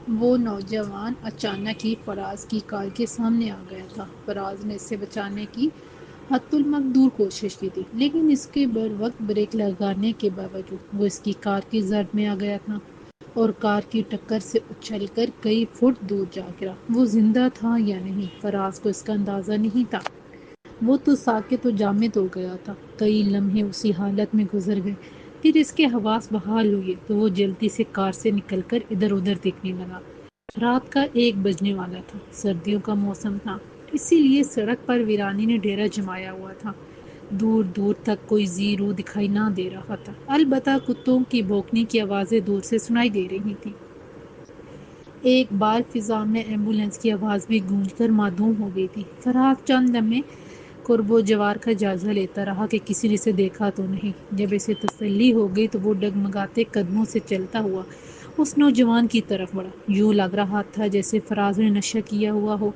وہ نوجوان اچانک ہی فراز کی کار کے سامنے آ گیا تھا۔ فراز نے اسے بچانے کی حتی المقدور کوشش کی تھی، لیکن اس کے بروقت بریک لگانے کے باوجود وہ اس کی کار کی زرد میں آ گیا تھا اور کار کی ٹکر سے اچھل کر کئی فٹ دور جا گرا۔ وہ زندہ تھا یا نہیں، فراز کو اس کا اندازہ نہیں تھا۔ وہ تو ساکت و جامد ہو گیا تھا۔ کئی لمحے اسی حالت میں گزر گئے، پھر اس کے حواس بحال ہوئے تو وہ جلدی سے کار سے نکل کر ادھر ادھر دیکھنے لگا۔ رات کا 1 بجنے والا تھا، سردیوں کا موسم تھا، اسی لیے سڑک پر ویرانی نے ڈیرا جمایا ہوا تھا۔ دور دور تک کوئی زی رو دکھائی نہ دے رہا تھا، البتہ کتوں کی بھونکنے کی آوازیں دور سے سنائی دے رہی تھیں۔ ایک بار فضا میں ایمبولینس کی آواز بھی گونج کر معدوم ہو گئی تھی۔ فراز چند لمحے قرب و جوار کا جائزہ لیتا رہا کہ کسی نے اسے دیکھا تو نہیں۔ جب اسے تسلی ہو گئی تو وہ ڈگمگاتے قدموں سے چلتا ہوا اس نوجوان کی طرف بڑھا۔ یوں لگ رہا تھا جیسے فراز نے نشہ کیا ہوا ہو۔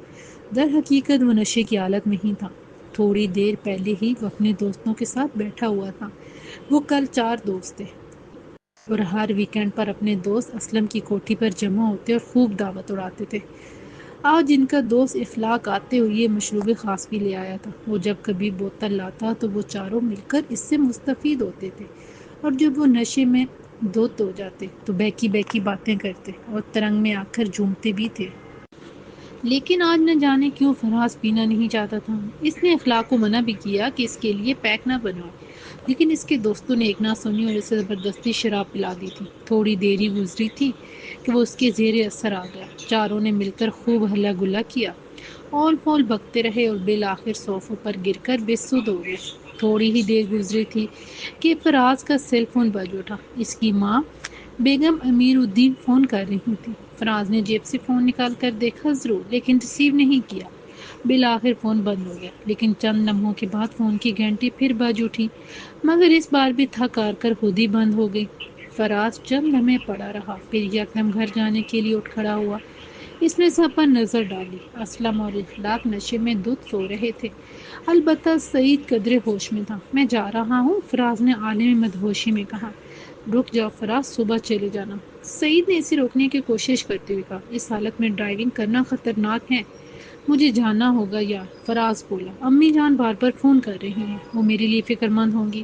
در حقیقت وہ نشے کی حالت میں ہی تھا۔ تھوڑی دیر پہلے ہی وہ اپنے دوستوں کے ساتھ بیٹھا ہوا تھا۔ وہ کل 4 دوست تھے اور ہر ویکینڈ پر اپنے دوست اسلم کی کوٹھی پر جمع ہوتے اور خوب دعوت اڑاتے تھے۔ آج ان کا دوست اخلاق آتے ہوئے یہ مشروب خاص بھی لے آیا تھا۔ وہ جب کبھی بوتل لاتا تو وہ چاروں مل کر اس سے مستفید ہوتے تھے، اور جب وہ نشے میں دھت ہو جاتے تو بہکی بہکی باتیں کرتے اور ترنگ میں آ کر جھومتے بھی تھے۔ لیکن آج نہ جانے کیوں فراز پینا نہیں چاہتا تھا۔ اس نے اخلاق کو منع بھی کیا کہ اس کے لیے پیک نہ بنوائے، لیکن اس کے دوستوں نے ایک نہ سنی اور اسے زبردستی شراب پلا دی تھی۔ تھوڑی دیر ہی گزری تھی کہ وہ اس کے زیر اثر آ گیا۔ چاروں نے مل کر خوب ہلا گلا کیا، اول پول بکتے رہے اور بالآخر صوفوں پر گر کر بے سدھ ہو گئے۔ تھوڑی ہی دیر گزری تھی کہ فراز کا سیل فون بج اٹھا۔ اس کی ماں بیگم امیر الدین فون کر رہی تھی۔ فراز نے جیب سے فون نکال کر دیکھا ضرور، لیکن ریسیو نہیں کیا۔ بالآخر فون بند ہو گیا، لیکن چند لمحوں کے بعد فون کی گھنٹی پھر بج اٹھی، مگر اس بار بھی تھک ہار کر خود ہی بند ہو گئی۔ فراز چند لمحے پڑا رہا، پھر یکدم گھر جانے کے لیے اٹھ کھڑا ہوا۔ اس نے سب پر نظر ڈالی۔ اسلم اور اخلاق نشے میں دھت سو رہے تھے، البتہ سعید قدرے ہوش میں تھا۔ میں جا رہا ہوں، فراز نے عالم مدہوشی میں کہا۔ رک جاؤ فراز، صبح چلے جانا، سعید نے اسے روکنے کی کوشش کرتے ہوئے کہا۔ اس حالت میں ڈرائیونگ کرنا خطرناک ہے، مجھے جانا ہوگا یار، فراز بولا۔ امی جان بار بار فون کر رہی ہیں، وہ میرے لیے فکر مند ہوں گی۔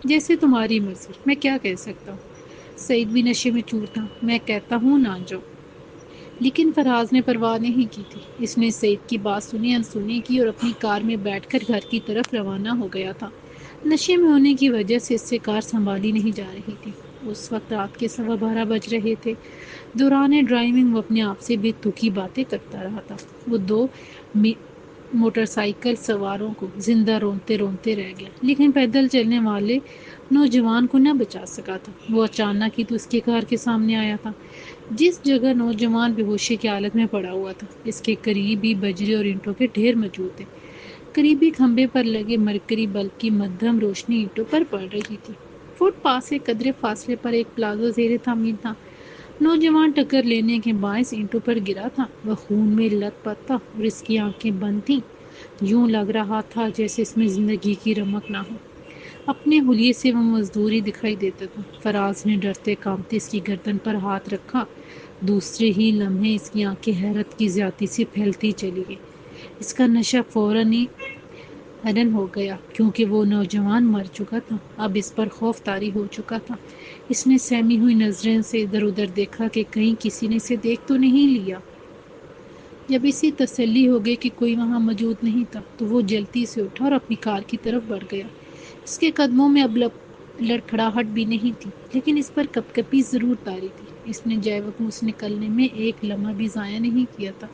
جیسے تمہاری مرضی، میں کیا کہہ سکتا ہوں۔ سعید بھی نشے میں چور تھا، میں کہتا ہوں نہ جاؤ، لیکن فراز نے پرواہ نہیں کی تھی۔ اس نے سعید کی بات سنی انسنی کی اور اپنی کار میں بیٹھ کر گھر کی طرف روانہ ہو گیا تھا۔ نشے میں ہونے کی وجہ سے اس سے کار سنبھالی نہیں جا رہی تھی۔ اس وقت رات کے 12:15 بج رہے تھے۔ دوران ڈرائیونگ وہ اپنے آپ سے بے تکی باتیں کرتا رہا تھا۔ وہ 2 موٹر سائیکل سواروں کو زندہ رونتے رونتے رہ گیا، لیکن پیدل چلنے والے نوجوان کو نہ بچا سکا تھا۔ وہ اچانک ہی تو اس کی کار کے سامنے آیا تھا، جس جگہ نوجوان بے ہوشی کی حالت میں پڑا ہوا تھا۔ اس کے قریب ہی بجری اور اینٹوں کے ڈھیر موجود تھے۔ قریبی کھمبے پر لگے مرکری بلب کی مدھم روشنی اینٹوں پر پڑ رہی تھی۔ فٹ پاتھ سے قدرے فاصلے پر ایک پلازا زیر تعمیر تھا۔ نوجوان ٹکر لینے کے باعث اینٹوں پر گرا تھا۔ وہ خون میں لت پت تھا اور اس کی آنکھیں بند تھیں۔ یوں لگ رہا تھا جیسے اس میں زندگی کی رمق نہ ہو۔ اپنے حلیے سے وہ مزدوری دکھائی دیتا تھا۔ فراز نے ڈرتے کانپتے اس کی گردن پر ہاتھ رکھا۔ دوسرے ہی لمحے اس کی آنکھیں حیرت کی زیادتی سے پھیلتی چلی گئی۔ اس کا نشہ فوراً ہی ہدن ہو گیا، کیونکہ وہ نوجوان مر چکا تھا۔ اب اس پر خوف طاری ہو چکا تھا۔ اس نے سہمی ہوئی نظریں سے ادھر ادھر دیکھا کہ کہیں کسی نے اسے دیکھ تو نہیں لیا۔ جب اسے تسلی ہو گئی کہ کوئی وہاں موجود نہیں تھا تو وہ جلدی سے اٹھا اور اپنی کار کی طرف بڑھ گیا۔ اس کے قدموں میں اب لڑکھڑاہٹ بھی نہیں تھی، لیکن اس پر کپ کپی ضرور طاری تھی۔ اس نے جے وقوع نکلنے میں ایک لمحہ بھی ضائع نہیں کیا تھا۔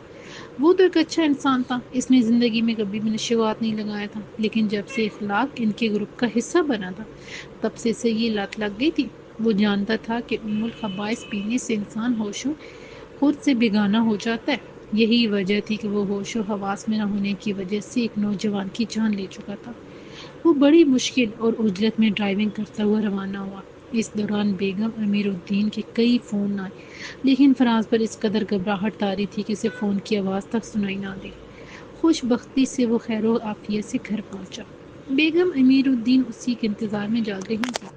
وہ تو ایک اچھا انسان تھا، اس نے زندگی میں کبھی بھی نشے کو ہاتھ نہیں لگایا تھا، لیکن جب سے اخلاق ان کے گروپ کا حصہ بنا تھا تب سے اسے یہ لت لگ گئی تھی۔ وہ جانتا تھا کہ الخبائث پینے سے انسان ہوش و خود سے بیگانہ ہو جاتا ہے۔ یہی وجہ تھی کہ وہ ہوش و حواس میں نہ ہونے کی وجہ سے ایک نوجوان کی جان لے چکا تھا۔ وہ بڑی مشکل اور عجلت میں ڈرائیونگ کرتا ہوا روانہ ہوا۔ اس دوران بیگم امیر الدین کے کئی فون آئے، لیکن فراز پر اس قدر گھبراہٹ طاری تھی کہ اسے فون کی آواز تک سنائی نہ دی۔ خوش بختی سے وہ خیر و عافیت سے گھر پہنچا۔ بیگم امیر الدین اسی کے انتظار میں جاگ رہی تھی۔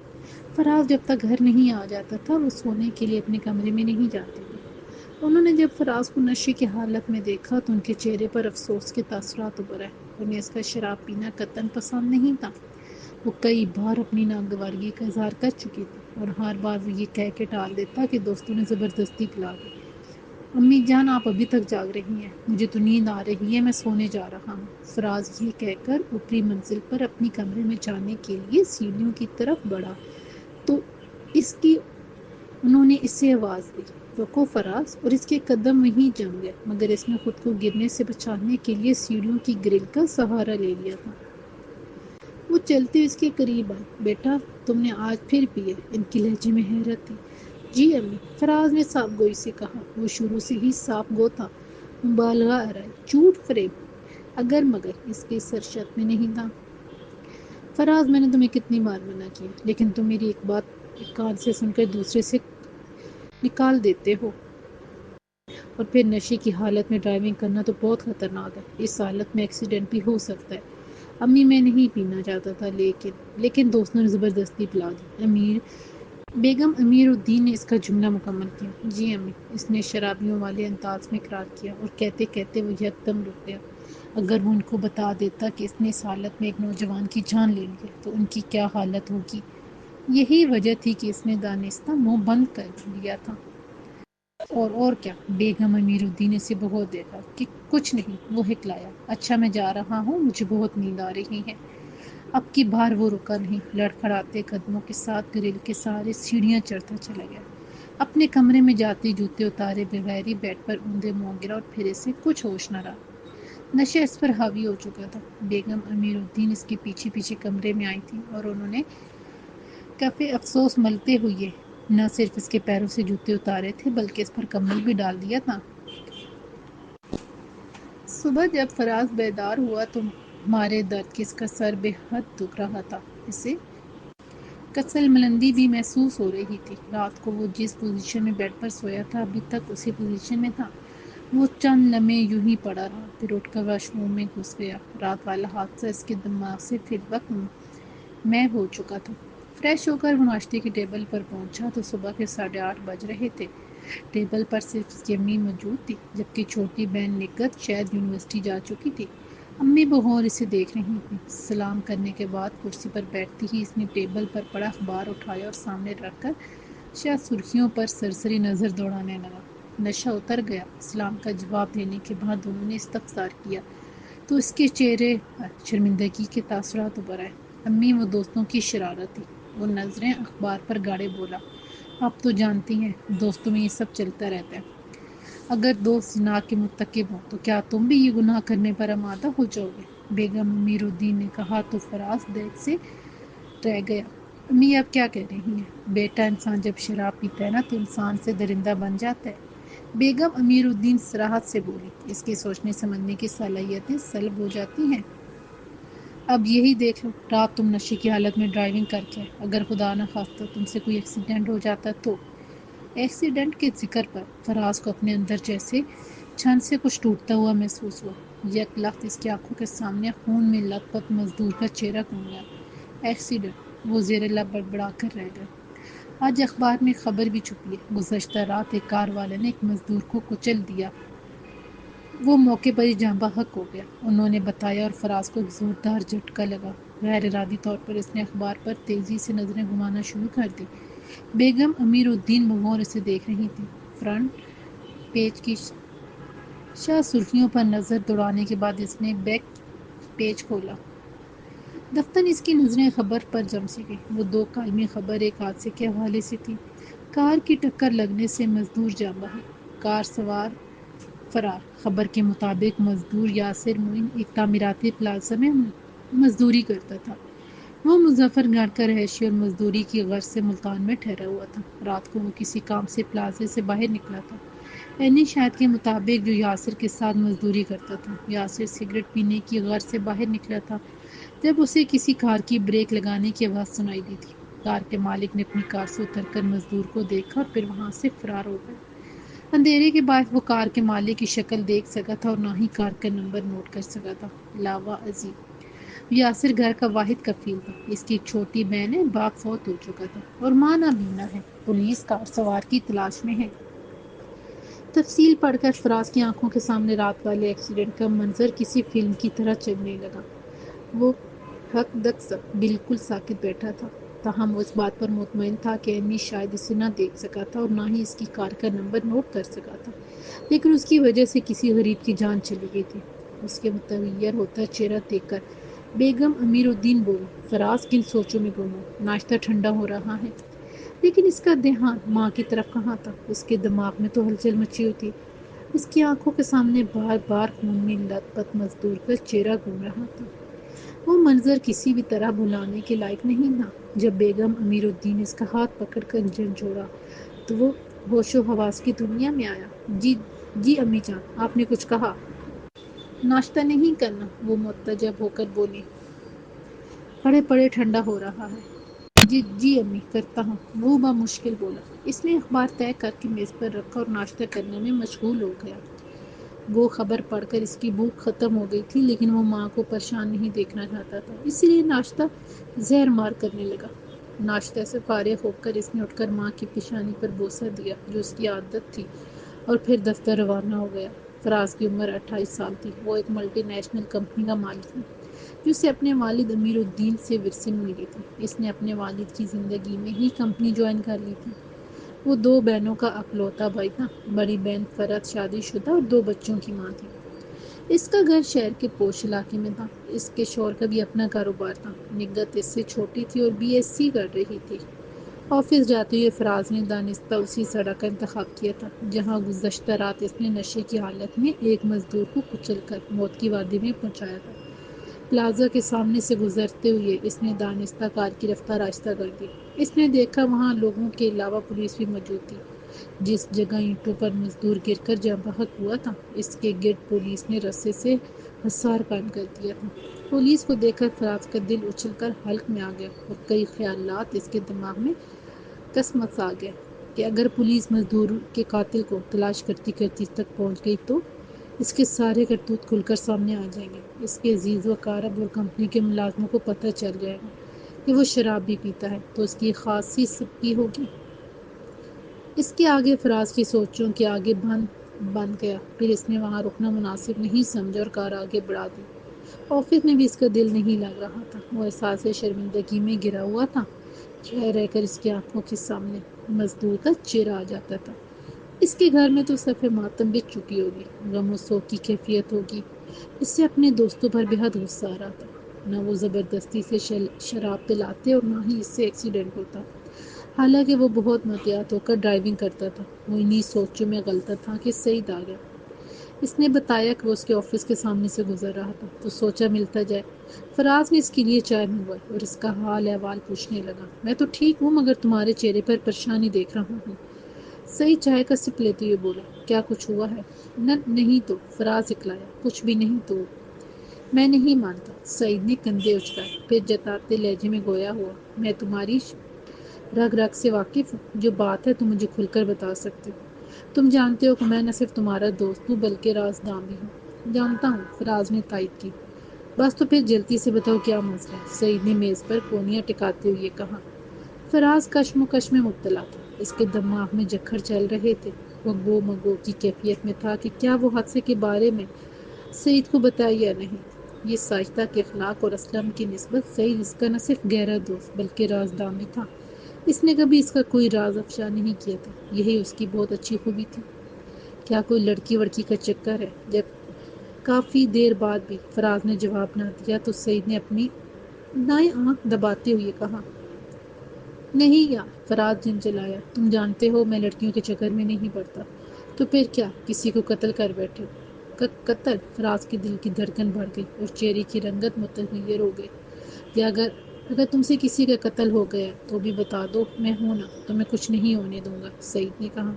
فراز جب تک گھر نہیں آ جاتا تھا وہ سونے کے لیے اپنے کمرے میں نہیں جاتی تھی۔ انہوں نے جب فراز کو نشے کی حالت میں دیکھا تو ان کے چہرے پر افسوس کے تاثرات ابھر آئے۔ انہیں اس کا شراب پینا قطعاً پسند نہیں تھا۔ وہ کئی بار اپنی ناگوارگی کا اظہار کر چکی تھی اور ہر بار وہ یہ کہہ کے ٹال دیتا کہ دوستوں نے زبردستی پلا دی۔ امی جان آپ ابھی تک جاگ رہی ہیں، مجھے تو نیند آ رہی ہے، میں سونے جا رہا ہوں۔ فراز یہ کہہ کر اوپری منزل پر اپنی کمرے میں جانے کے لیے سیڑھیوں کی طرف بڑھا تو انہوں نے اس سے آواز دی، رکو فراز، اور اس کے قدم وہیں جم گئے، مگر اس نے خود کو گرنے سے بچانے کے لیے سیڑھیوں کی گرل کا سہارا لے لیا تھا۔ وہ چلتے اس کے قریب آئی۔ بیٹا تم نے آج پھر پیے؟ ان کی لہجے میں حیرت تھی۔ جی امی، فراز نے صاف گوئی سے کہا۔ وہ شروع سے ہی صاف گو تھا، مبالغہ آرائی، جھوٹ فریب، اگر مگر اس کے سرشت میں نہیں تھا۔ فراز میں نے تمہیں کتنی بار منع کیا، لیکن تم میری ایک بات ایک کان سے سن کر دوسرے سے نکال دیتے ہو، اور پھر نشے کی حالت میں ڈرائیونگ کرنا تو بہت خطرناک ہے، اس حالت میں ایکسیڈنٹ بھی ہو سکتا ہے۔ امی میں نہیں پینا چاہتا تھا، لیکن دوستوں نے زبردستی پلا دی۔ بیگم امیر الدین نے اس کا جملہ مکمل کیا۔ جی امی، اس نے شرابیوں والے انداز میں اقرار کیا، اور کہتے کہتے وہ یکدم رک گیا۔ اگر وہ ان کو بتا دیتا کہ اس نے اس حالت میں ایک نوجوان کی جان لے لی ہے تو ان کی کیا حالت ہوگی۔ یہی وجہ تھی کہ اس نے دانستہ منہ بند کر لیا تھا۔ اور کیا؟ بیگم امیر الدین نے اسے بہت دیکھا کہ کچھ نہیں، وہ ہکلایا۔ اچھا میں جا رہا ہوں، مجھے بہت نیند آ رہی ہے۔ اب کی بار وہ رکا نہیں، لڑکھڑاتے قدموں کے ساتھ گرل کے سہارے سیڑھیاں چڑھتا چلا گیا۔ اپنے کمرے میں جاتے جوتے اتارے بغیر ہی بیڈ پر اوندے منہ گرا، اور پھر اسے کچھ ہوش نہ رہا۔ نشہ اس پر حاوی ہو چکا تھا۔ بیگم امیر الدین اس کے پیچھے پیچھے کمرے میں آئی تھی، اور انہوں نے کفِ افسوس ملتے ہوئے نہ صرف اس کے پیروں سے جوتے اتارے تھے بلکہ اس پر کمبل بھی ڈال دیا تھا۔ صبح جب فراز بیدار ہوا تو مارے درد کے اس کا سر بے حد دکھ رہا تھا۔ اسے کسل ملندی بھی محسوس ہو رہی تھی۔ رات کو وہ جس پوزیشن میں بیڈ پر سویا تھا ابھی تک اسی پوزیشن میں تھا۔ وہ چند لمحے یوں ہی پڑا رہا، پھر اٹھ کر واش روم میں گھس گیا۔ رات والا حادثہ اس کے دماغ سے فی الوقت محو ہو چکا تھا۔ فریش ہو کر وہ ناشتے کی ٹیبل پر پہنچا تو صبح کے 8:30 بج رہے تھے۔ ٹیبل پر صرف اس کی امی موجود تھی، جبکہ چھوٹی بہن نگہت شاید یونیورسٹی جا چکی تھی۔ امی بغور اسے دیکھ رہی تھیں۔ سلام کرنے کے بعد کرسی پر بیٹھتی ہی اس نے ٹیبل پر پڑا اخبار اٹھایا اور سامنے رکھ کر شاید سرخیوں پر سرسری نظر دوڑانے لگا۔ نشہ اتر گیا؟ سلام کا جواب دینے کے بعد دونوں نے استفسار کیا تو اس کے چہرے پر شرمندگی کے تاثرات ابھر آئے۔ امی، وہ دوستوں کی شرارت تھی۔ وہ نظریں اخبار پر گاڑے بولا، آپ تو جانتی ہیں دوستوں میں یہ سب چلتا رہتا ہے۔ اگر دوست زنا کے مرتکب ہوں تو کیا تم بھی یہ گناہ کرنے پر آمادہ ہو جاؤ گے؟ بیگم امیر الدین نے کہا تو فراز دیر سے رہ گیا۔ امی آپ کیا کہہ رہی ہیں؟ بیٹا، انسان جب شراب پیتا ہے نا تو انسان سے درندہ بن جاتا ہے۔ بیگم امیر الدین صراحت سے بولی، اس کی سوچنے سمجھنے کی صلاحیتیں سلب ہو جاتی ہیں۔ اب یہی دیکھ لو، رات تم نشے کی حالت میں ڈرائیونگ کر کے، اگر خدا نہ خواستہ تم سے کوئی ایکسیڈنٹ ہو جاتا تو۔ ایکسیڈنٹ کے ذکر پر فراز کو اپنے اندر جیسے چھن سے کچھ ٹوٹتا ہوا محسوس ہوا۔ یک لخت اس کی آنکھوں کے سامنے خون میں لت پت مزدور کا چہرہ گھوم گیا۔ ایکسیڈنٹ؟ وہ زیر لب بڑبڑا کر رہ گئے۔ آج اخبار میں خبر بھی چھپی ہے، گزشتہ رات ایک کار والے نے ایک مزدور کو کچل دیا، وہ موقع پر ہی جاں بحق ہو گیا، انہوں نے بتایا، اور فراز کو ایک زوردار جھٹکا لگا۔ غیر ارادی طور پر اس نے اخبار پر تیزی سے نظریں گھمانا شروع کر دی۔ بیگم امیر الدین بغور اسے دیکھ رہی تھی۔ فرنٹ پیج کی شاہ سرخیوں پر نظر دوڑانے کے بعد اس نے بیک پیج کھولا۔ دفتن اس کی نظریں خبر پر جم سی گئی۔ وہ دو کالمی خبر ایک حادثے کے حوالے سے تھی۔ کار کی ٹکر لگنے سے مزدور جاں بحق، کار سوار فرار۔ خبر کے مطابق مزدور یاسر معین ایک تعمیراتی پلازہ میں مزدوری کرتا تھا۔ وہ مظفر گڑھ کا رہائشی اور مزدوری کی غرض سے ملتان میں ٹھہرا ہوا تھا۔ رات کو وہ کسی کام سے پلازے سے باہر نکلا تھا۔ عینی شاہد کے مطابق جو یاسر کے ساتھ مزدوری کرتا تھا، یاسر سگریٹ پینے کی غرض سے باہر نکلا تھا جب اسے کسی کار کی بریک لگانے کی آواز سنائی دی تھی۔ کار کے مالک نے اپنی کار سے اتر کر مزدور کو دیکھا اور پھر وہاں سے فرار ہو گیا۔ اندھیرے کے باعث وہ کار کے مالک کی شکل دیکھ سکا تھا اور نہ ہی کار کا نمبر نوٹ کر سکا تھا۔ علاوہ ازیں یاسر گھر کا واحد کفیل تھا۔ اس کی ایک چھوٹی بہن ہے، باپ فوت ہو چکا تھا، اور ماں نابینا ہے۔ پولیس کار سوار کی تلاش میں ہے۔ تفصیل پڑھ کر فراز کی آنکھوں کے سامنے رات والے ایکسیڈنٹ کا منظر کسی فلم کی طرح چلنے لگا۔ وہ حق دک بالکل ساکت بیٹھا تھا، تاہم وہ اس بات پر مطمئن تھا کہ ایمی شاید اسے نہ دیکھ سکا تھا اور نہ ہی اس کی کار کا نمبر نوٹ کر سکا تھا، لیکن اس کی وجہ سے کسی غریب کی جان چلی گئی تھی۔ اس کے متغیر ہوتا چہرہ دیکھ کر بیگم امیر الدین بولی، فراز کن سوچوں میں گم ہو، ناشتہ ٹھنڈا ہو رہا ہے۔ لیکن اس کا دھیان ماں کی طرف کہاں تھا؟ اس کے دماغ میں تو ہلچل مچی ہوئی تھی۔ اس کی آنکھوں کے سامنے بار بار خون میں لت پت مزدور کا چہرہ گھوم رہا تھا۔ وہ منظر کسی بھی طرح بھلانے کے لائق نہیں تھا۔ جب بیگم امیر الدین نے اس کا ہاتھ پکڑ کر جھنجھوڑا تو وہ ہوش و حواس کی دنیا میں آیا۔ جی امی جان، آپ نے کچھ کہا؟ ناشتہ نہیں کرنا؟ وہ متجب ہو کر بولی۔ پڑے پڑے ٹھنڈا ہو رہا ہے۔ جی امی، کرتا ہوں، وہ بمشکل بولا۔ اس نے اخبار طے کر کے میز پر رکھا اور ناشتہ کرنے میں مشغول ہو گیا۔ وہ خبر پڑھ کر اس کی بھوک ختم ہو گئی تھی، لیکن وہ ماں کو پریشان نہیں دیکھنا چاہتا تھا، اسی لیے ناشتہ زہر مار کرنے لگا۔ ناشتہ سے فارغ ہو کر اس نے اٹھ کر ماں کی پیشانی پر بوسہ دیا، جو اس کی عادت تھی، اور پھر دفتر روانہ ہو گیا۔ فراز کی عمر 28 سال تھی۔ وہ ایک ملٹی نیشنل کمپنی کا مالک تھا، جو اسے اپنے والد امیر الدین سے ورثے میں ملی تھی۔ اس نے اپنے والد کی زندگی میں ہی کمپنی جوائن کر لی تھی۔ وہ 2 بہنوں کا اکلوتا بھائی تھا۔ بڑی بہن فرحت شادی شدہ اور 2 بچوں کی ماں تھی۔ اس کا گھر شہر کے پوش علاقے میں تھا۔ اس کے شوہر کا بھی اپنا کاروبار تھا۔ نگہت اس سے چھوٹی تھی اور BSc کر رہی تھی۔ آفس جاتے ہوئے فراز نے دانستہ اسی سڑک کا انتخاب کیا تھا جہاں گزشتہ رات اس نے نشے کی حالت میں ایک مزدور کو کچل کر موت کی وادی میں پہنچایا تھا۔ پلازا کے سامنے سے گزرتے ہوئے اس نے دانستہ کار کی رفتار آہستہ کر دی۔ اس نے دیکھا وہاں لوگوں کے علاوہ پولیس بھی موجود تھی۔ جس جگہ اینٹوں پر مزدور گر کر جاں بحق ہوا تھا، اس کے گرد پولیس نے رسے سے حصار قائم کر دیا تھا۔ پولیس کو دیکھ کر فراز کا دل اچھل کر حلق میں آ گیا اور کئی خیالات اس کے دماغ میں کسمس آ گئے کہ اگر پولیس مزدور کے قاتل کو تلاش کرتی کرتی تک پہنچ گئی تو اس کے سارے کرتوت کھل کر سامنے آ جائیں گے۔ اس کے عزیز و اقارب اور کمپنی کے ملازموں کو پتہ چل جائے گا کہ وہ شراب بھی پیتا ہے تو اس کی خاصی سب کی ہوگی۔ اس کے آگے فراز کی سوچوں کے آگے بن گیا۔ پھر اس نے وہاں رکنا مناسب نہیں سمجھا اور کار آگے بڑھا دی۔ آفس میں بھی اس کا دل نہیں لگ رہا تھا۔ وہ احساس شرمندگی میں گرا ہوا تھا۔ رہ رہ کر اس کی آنکھوں کے سامنے مزدور کا چہرہ آ جاتا تھا۔ اس کے گھر میں تو صف ماتم بچ چکی ہوگی، غم و سوگ کی کیفیت ہوگی۔ اس سے اپنے دوستوں پر بے حد غصہ آ رہا تھا۔ نہ وہ زبردستی سے شراب پلاتے اور نہ ہی اس سے ایکسیڈنٹ ہوتا، حالانکہ وہ بہت محتاط ہو کر ڈرائیونگ کرتا تھا۔ وہ انہی سوچوں میں غلطہ تھا کہ سعید آ گیا۔ اس نے بتایا کہ وہ اس کے آفس کے سامنے سے گزر رہا تھا تو سوچا ملتا جائے۔ فراز نے اس کے لیے چائے منگوائی اور اس کا حال احوال پوچھنے لگا۔ میں تو ٹھیک ہوں، مگر تمہارے چہرے پر پریشانی دیکھ رہا ہوں۔ سعید چائے کا سپ لیتے ہوئے بولا، کیا کچھ ہوا ہے؟ نہیں تو، فراز اکلایا، کچھ بھی نہیں تو۔ میں نہیں مانتا، سعید نے کندھے اچکائے، پھر جتاتے لہجے میں گویا ہوا، میں تمہاری رگ رگ سے واقف ہوں، جو بات ہے تم مجھے کھل کر بتا سکتے ہو۔ تم جانتے ہو کہ میں نہ صرف تمہارا دوست ہوں بلکہ رازداں بھی ہوں۔ جانتا ہوں، فراز نے تائید کی۔ بس تو پھر جلدی سے بتاؤ کیا مسئلہ ہے، سعید نے میز پر کونیاں ٹکاتے ہوئے کہا۔ فراز کشم و کش میں مبتلا تھا۔ اس کے دماغ میں جکھر چل رہے تھے۔ وہ گو مگو کی کیفیت میں تھا کہ کیا وہ حادثے کے بارے میں سعید کو بتائے یا نہیں۔ یہ ساجدہ کے اخلاق اور اسلم کی نسبت سعید اس کا نہ صرف گہرا دوست بلکہ رازداں بھی تھا۔ اس نے کبھی اس کا کوئی راز افشا نہیں کیا تھا، یہی اس کی بہت اچھی خوبی تھی۔ کیا کوئی لڑکی وڑکی کا چکر ہے؟ جب کافی دیر بعد بھی فراز نے جواب نہ دیا تو سعید نے اپنی دائیں آنکھ دباتے ہوئے کہا، نہیں یار، فراز جھنجھلایا، تم جانتے ہو میں لڑکیوں کے چکر میں نہیں پڑتا۔ تو پھر کیا، کسی کو قتل کر بیٹھے ہو؟ قتل؟ فراز کے دل کی دھڑکن بڑھ گئی اور چہرے کی رنگت متغیر ہو گئی۔ یا اگر تم سے کسی کا قتل ہو گیا تو بھی بتا دو، میں ہوں نا، تو میں کچھ نہیں ہونے دوں گا، سعید نے کہا۔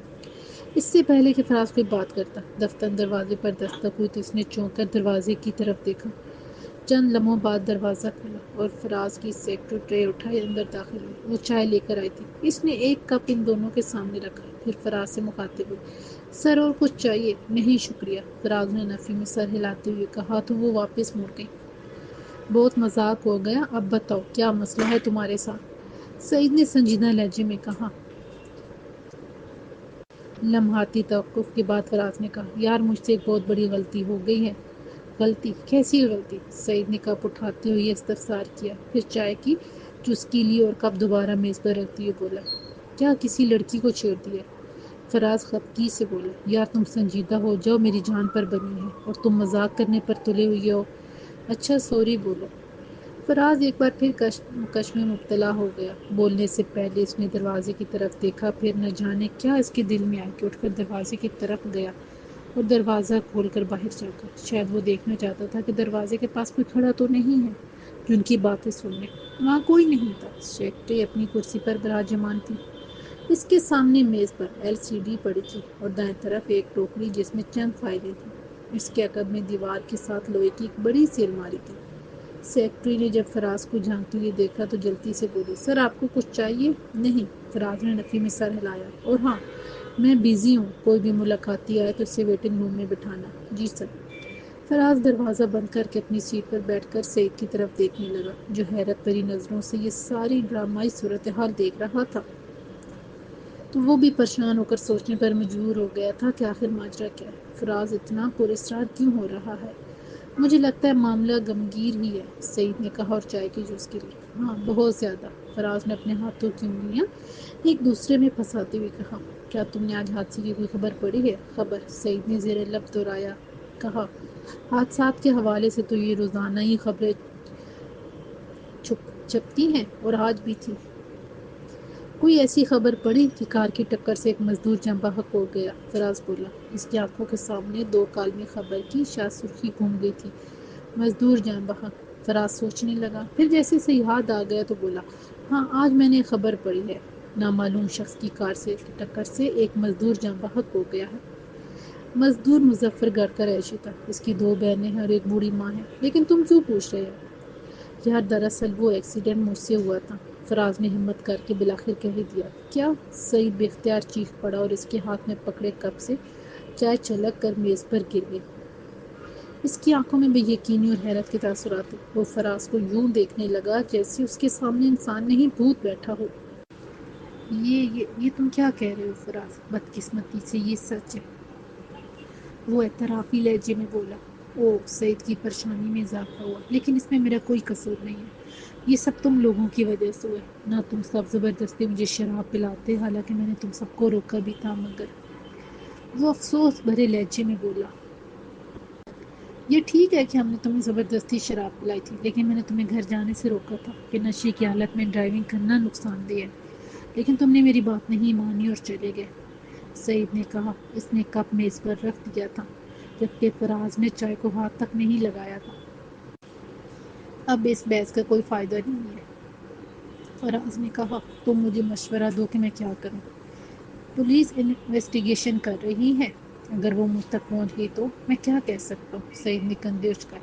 اس سے پہلے کہ فراز کوئی بات کرتا، دفتر دروازے پر دستک ہوئی تو اس نے چونک کر دروازے کی طرف دیکھا۔ چند لمحوں بعد دروازہ کھلا اور فراز کی سیکرٹری ٹرے اٹھائے اندر داخل ہوئی۔ وہ چائے لے کر آئی تھی۔ اس نے ایک کپ ان دونوں کے سامنے رکھا، پھر فراز سے مخاطب ہوئی، سر اور کچھ چاہیے؟ نہیں شکریہ، فراز نے نفی میں سر ہلاتے ہوئے کہا تو وہ واپس مڑ گئی۔ بہت مذاق ہو گیا، اب بتاؤ کیا مسئلہ ہے تمہارے ساتھ؟ سعید نے سنجیدہ لہجے میں کہا۔ لمحاتی توقف کے بعد فراز نے کہا، یار مجھ سے ایک بہت بڑی غلطی ہو گئی ہے۔ غلطی؟ کیسی غلطی؟ سعید نے کپ اٹھاتے ہوئے استفسار کیا، پھر چائے کی چسکی لی اور کپ دوبارہ میز پر رکھتے ہوئے بولا، کیا کسی لڑکی کو چھیڑ دیا؟ فراز خفگی سے بولا، یار تم سنجیدہ ہو جاؤ، میری جان پر بنی ہے اور تم مذاق کرنے پر تلے ہوئے ہو۔ اچھا سوری بولو۔ فراز ایک بار پھر کش میں مبتلا ہو گیا۔ بولنے سے پہلے اس نے دروازے کی طرف دیکھا، پھر نہ جانے کیا اس کے دل میں آیا کہ اٹھ کر دروازے کی طرف گیا اور دروازہ کھول کر باہر جھانکا۔ شاید وہ دیکھنا چاہتا تھا کہ دروازے کے پاس کوئی کھڑا تو نہیں ہے جو ان کی باتیں سننے۔ وہاں کوئی نہیں تھا۔ سیکرٹری اپنی کرسی پر براجمان تھی۔ اس کے سامنے میز پر LCD پڑی تھی اور دائیں طرف ایک ٹوکری جس میں چند فائلیں تھیں۔ اس کے عقب میں دیوار کے ساتھ لوہے کی ایک بڑی سی الماری تھی۔ سیکرٹری نے جب فراز کو جھانکتے ہوئے دیکھا تو جلدی سے بولی، سر آپ کو کچھ چاہیے؟ نہیں، فراز نے نفی میں سر ہلایا، اور ہاں میں بیزی ہوں، کوئی بھی ملاقاتی آئے تو اسے ویٹنگ روم میں بٹھانا۔ جی سر۔ فراز دروازہ بند کر کے اپنی سیٹ پر بیٹھ کر سعید کی طرف دیکھنے لگا، جو حیرت بھری نظروں سے یہ ساری ڈرامائی صورتحال دیکھ رہا تھا۔ تو وہ بھی پریشان ہو کر سوچنے پر مجبور ہو گیا تھا کہ آخر ماجرا کیا ہے؟ فراز اتنا پراسرار کیوں ہو رہا ہے؟ مجھے لگتا ہے معاملہ غمگیر ہی ہے، سعید نے کہا اور چائے کی جوس کے لیے۔ ہاں بہت زیادہ۔ فراز نے اپنے ہاتھوں کی انگلیاں ایک دوسرے میں پھنساتے ہوئے کہا، کیا تم نے آج حادثے کی کوئی خبر پڑھی ہے؟ خبر؟ سعید نے زیر لب دہرایا، کہا، حادثات کے حوالے سے تو یہ روزانہ ہی خبریں چھپتی ہیں اور آج بھی تھی۔ کوئی ایسی خبر پڑی کہ کار کی ٹکر سے ایک مزدور جاں بحق ہو گیا؟ فراز بولا۔ اس کی آنکھوں کے سامنے دو کالمی خبر کی شاہ سرخی گھوم گئی تھی۔ مزدور جاں بحق۔ فراز سوچنے لگا، پھر جیسے اسے یاد آ گیا تو بولا، ہاں آج میں نے خبر پڑھی ہے، نامعلوم شخص کی کار سے ٹکر سے ایک مزدور جاں بحق ہو گیا ہے۔ مزدور مظفر گڑھ کا رہائشی تھا، اس کی دو بہنیں ہیں اور ایک بوڑھی ماں ہے۔ لیکن تم کیوں پوچھ رہے ہو؟ یار دراصل وہ ایکسیڈنٹ مجھ سے ہوا تھا، فراز نے ہمت کر کے بالآخر کہہ دیا۔ کیا؟ سعید بے اختیار چیخ پڑا اور اس کے ہاتھ میں پکڑے کپ سے چائے چھلک کر میز پر گر گئی۔ اس کی آنکھوں میں بے یقینی اور حیرت کے تاثرات تھے۔ وہ فراز کو یوں دیکھنے لگا جیسے اس کے سامنے انسان نہیں بھوت بیٹھا ہو۔ یہ تم کیا کہہ رہے ہو فراز؟ بدقسمتی سے یہ سچ ہے، وہ اعترافی لہجے میں بولا۔ او، سعید کی پریشانی میں اضافہ ہوا، لیکن اس میں میرا کوئی قصور نہیں ہے، یہ سب تم لوگوں کی وجہ سے ہوا ہے۔ نہ تم سب زبردستی مجھے شراب پلاتے، حالانکہ میں نے تم سب کو روکا بھی تھا، مگر وہ افسوس بھرے لہجے میں بولا، یہ ٹھیک ہے کہ ہم نے تمہیں زبردستی شراب پلائی تھی، لیکن میں نے تمہیں گھر جانے سے روکا تھا کہ نشے کی حالت میں ڈرائیونگ کرنا نقصان دہ ہے، لیکن تم نے میری بات نہیں مانی اور چلے گئے، سعید نے کہا۔ اس نے کپ میز پر رکھ دیا تھا، جبکہ فراز نے چائے کو ہاتھ تک نہیں لگایا تھا۔ اب اس بحث کا کوئی فائدہ نہیں ہے، فراز نے کہا، تم مجھے مشورہ دو کہ میں کیا کروں۔ پولیس انویسٹیگیشن کر رہی ہے، اگر وہ مجھ تک پہنچ گئی تو میں کیا کہہ سکتا ہوں؟ سعید نے کندھے اچکائے۔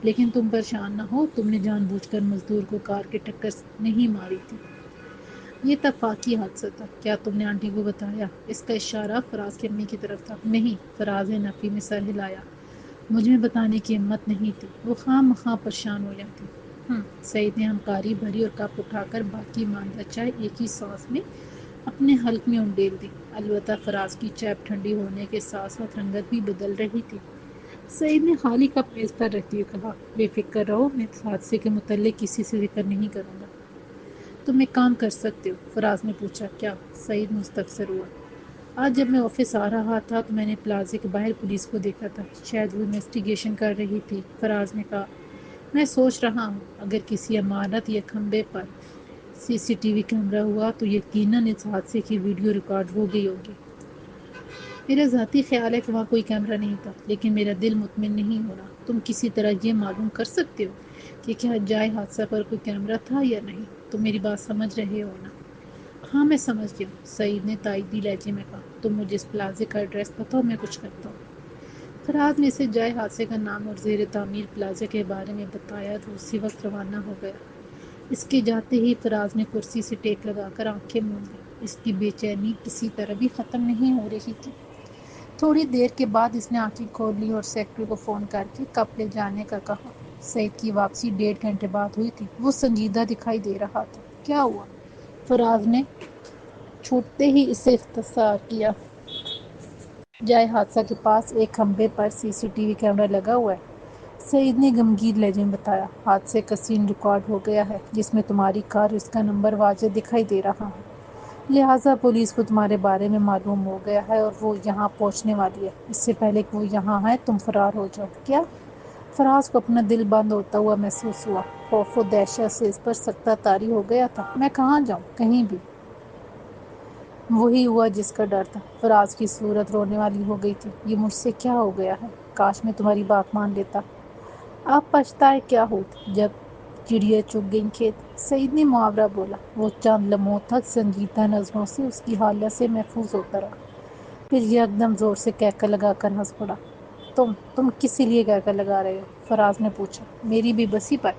لیکن تم پریشان نہ ہو، تم نے جان بوجھ کر مزدور کو کار کی ٹکر نہیں ماری تھی، یہ اتفاقی حادثہ تھا۔ کیا تم نے آنٹی کو بتایا؟ اس کا اشارہ فراز کی امی کی طرف تھا۔ نہیں، فراز نے نفی میں سر ہلایا، مجھ میں بتانے کی ہمت نہیں تھی، وہ خواہ مخواہ پریشان ہو جاتی۔ سعید نے ہمکاری بھری اور کپ اٹھا کر باقی ماندہ چائے ایک ہی سانس میں اپنے حلق میں انڈیل دی۔ البتہ فراز کی چائے ٹھنڈی ہونے کے ساتھ ساتھ رنگت بھی بدل رہی تھی۔ سعید نے خالی کپ میز پر رکھتے ہوئے کہا، بے فکر رہو، میں اس حادثے کے متعلق کسی سے ذکر نہیں کروں گا۔ تم ایک کام کر سکتے ہو، فراز نے پوچھا۔ کیا؟ سعید مستفسر ہوا۔ آج جب میں آفس آ رہا تھا تو میں نے پلازے کے باہر پولیس کو دیکھا تھا، شاید وہ انویسٹیگیشن کر رہی تھی، فراز نے کہا۔ میں سوچ رہا ہوں اگر کسی عمارت یا کھمبے پر CCTV کیمرہ ہوا تو یقیناً اس حادثے کی ویڈیو ریکارڈ ہو گئی ہوگی۔ میرا ذاتی خیال ہے کہ وہاں کوئی کیمرہ نہیں تھا، لیکن میرا دل مطمئن نہیں ہو رہا۔ تم کسی طرح یہ معلوم کر سکتے ہو کہ کیا جائے حادثہ پر کوئی کیمرہ تھا یا نہیں؟ تم میری بات سمجھ رہے ہو نا؟ ہاں میں سمجھ گیا، سعید نے تائیدی لہجے میں کہا۔ تم مجھے اس پلازے کا ایڈریس بتاؤ، میں کچھ کرتا ہوں۔ فراز نے اسے جائے حادثے کا نام اور زیر تعمیر پلازے کے بارے میں بتایا تو اسی وقت روانہ ہو گیا۔ اس کے جاتے ہی فراز نے کرسی سے ٹیک لگا کر آنکھیں موند لیں۔ اس کی بے چینی کسی طرح بھی ختم نہیں ہو رہی تھی۔ تھوڑی دیر کے بعد اس نے آنکھیں کھول لی اور سیکرٹری کو فون کر کے کپ لے جانے کا کہا۔ سعید کی واپسی 1.5 گھنٹے بعد ہوئی تھی۔ وہ سنجیدہ دکھائی دے رہا تھا۔ کیا ہوا؟ فراز نے چھوٹتے ہی اس سے استفسار کیا۔ جائے حادثہ کے پاس ایک کھمبے پر سی سی ٹی وی کیمرہ لگا ہوا ہے، سعید نے غمگین لہجے میں بتایا۔ حادثے کا سین ریکارڈ ہو گیا ہے جس میں تمہاری کار اور اس کا نمبر واضح دکھائی دے رہا ہے، لہٰذا پولیس کو تمہارے بارے میں معلوم ہو گیا ہے اور وہ یہاں پہنچنے والی ہے۔ اس سے پہلے کہ وہ یہاں آئے تم فرار ہو جاؤ۔ کیا؟ فراز کو اپنا دل بند ہوتا ہوا محسوس ہوا۔ خوف و دہشت سے اس پر سکتہ طاری ہو گیا تھا۔ میں کہاں جاؤں؟ کہیں بھی۔ وہی ہوا جس کا ڈر تھا۔ فراز کی صورت رونے والی ہو گئی تھی۔ یہ مجھ سے کیا ہو گیا ہے؟ کاش میں تمہاری بات مان لیتا۔ اب پچھتائے کیا ہوت جب چڑیا چگ گئیں کھیت، سعید نے محاورہ بولا۔ وہ چند لمحوں تک سنجیدہ نظروں سے اس کی حالت سے محفوظ ہوتا رہا، پھر یکدم زور سے کہکہ لگا کر ہنس پڑا۔ تم کس لیے کہکہ لگا رہے ہو؟ فراز نے پوچھا۔ میری بے بسی پر۔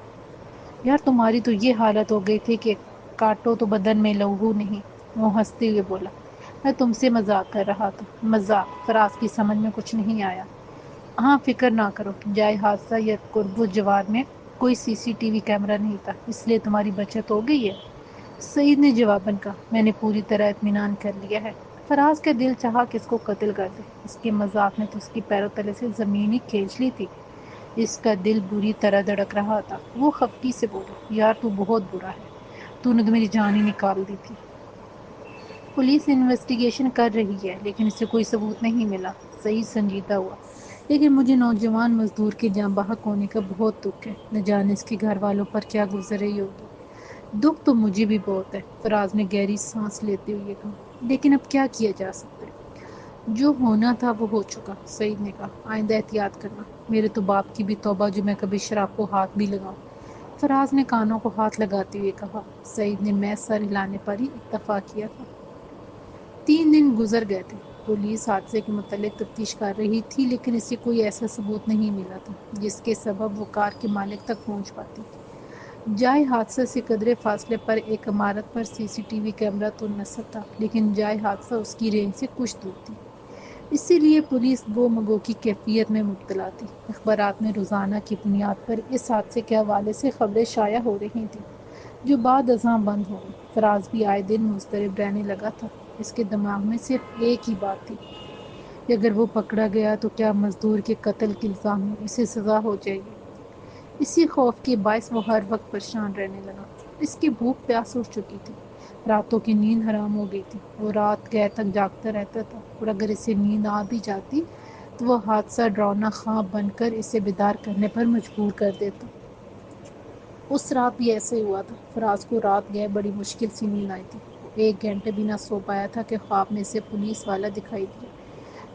یار تمہاری تو یہ حالت ہو گئی تھی کہ کاٹو تو بدن میں لہو نہیں۔ وہ ہنستے ہوئے بولا۔ میں تم سے مذاق کر رہا تھا۔ مذاق؟ فراز کی سمجھ میں کچھ نہیں آیا۔ ہاں فکر نہ کرو، جائے حادثہ یا قرب و جوار میں کوئی سی سی ٹی وی کیمرہ نہیں تھا، اس لیے تمہاری بچت ہو گئی ہے، سعید نے جواباً کہا۔ میں نے پوری طرح اطمینان کر لیا ہے۔ فراز کا دل چاہا کہ اس کو قتل کر دے، اس کے مذاق نے تو اس کی پیروں تلے سے زمین ہی کھینچ لی تھی۔ اس کا دل بری طرح دھڑک رہا تھا۔ وہ خفگی سے بولا۔ یار تو بہت برا ہے، تو نے تو میری جان ہی نکال دی تھی۔ پولیس انویسٹیگیشن کر رہی ہے لیکن اسے کوئی ثبوت نہیں ملا۔ سعید سنجیدہ ہوا۔ لیکن مجھے نوجوان مزدور کے جاں بحق ہونے کا بہت دکھ ہے، نہ جانے اس کے گھر والوں پر کیا گزر رہی ہوگی۔ دکھ تو مجھے بھی بہت ہے، فراز نے گہری سانس لیتے ہوئے کہا، لیکن اب کیا کیا جا سکتا ہے؟ جو ہونا تھا وہ ہو چکا، سعید نے کہا۔ آئندہ احتیاط کرنا۔ میرے تو باپ کی بھی توبہ جو میں کبھی شراب کو ہاتھ بھی لگاؤں، فراز نے کانوں کو ہاتھ لگاتے ہوئے کہا۔ سعید نے محض سر ہلانے پر ہی اتفاق کیا تھا۔ 3 دن گزر گئے تھے۔ پولیس حادثے کے متعلق تفتیش کر رہی تھی لیکن اسے کوئی ایسا ثبوت نہیں ملا تھا جس کے سبب وہ کار کے مالک تک پہنچ پاتی۔ جائے حادثہ سے قدرے فاصلے پر ایک عمارت پر سی سی ٹی وی کیمرہ تو نصب تھا لیکن جائے حادثہ اس کی رینج سے کچھ دور تھی، اسی لیے پولیس گو مگو کی کیفیت میں مبتلا تھی۔ اخبارات میں روزانہ کی بنیاد پر اس حادثے کے حوالے سے خبریں شائع ہو رہی تھیں جو بعد ازاں بند ہو گئی۔ فراز بھی آئے دن مضطرب رہنے لگا تھا۔ اس کے دماغ میں صرف ایک ہی بات تھی کہ اگر وہ پکڑا گیا تو کیا مزدور کے قتل کے الزام میں اسے سزا ہو جائے گی۔ اسی خوف کے باعث وہ ہر وقت پریشان رہنے لگا۔ اس کی بھوک پیاس اٹھ چکی تھی، راتوں کی نیند حرام ہو گئی تھی، وہ رات گئے تک جاگتا رہتا تھا اور اگر اسے نیند آ بھی جاتی تو وہ حادثہ ڈراؤنا خواب بن کر اسے بیدار کرنے پر مجبور کر دیتا۔ اس رات بھی ایسے ہی ہوا تھا۔ فراز کو رات گئے بڑی مشکل سے نیند آئی تھی۔ وہ 1 گھنٹے بھی نہ سو پایا تھا کہ خواب میں اسے پولیس والا دکھائی دیا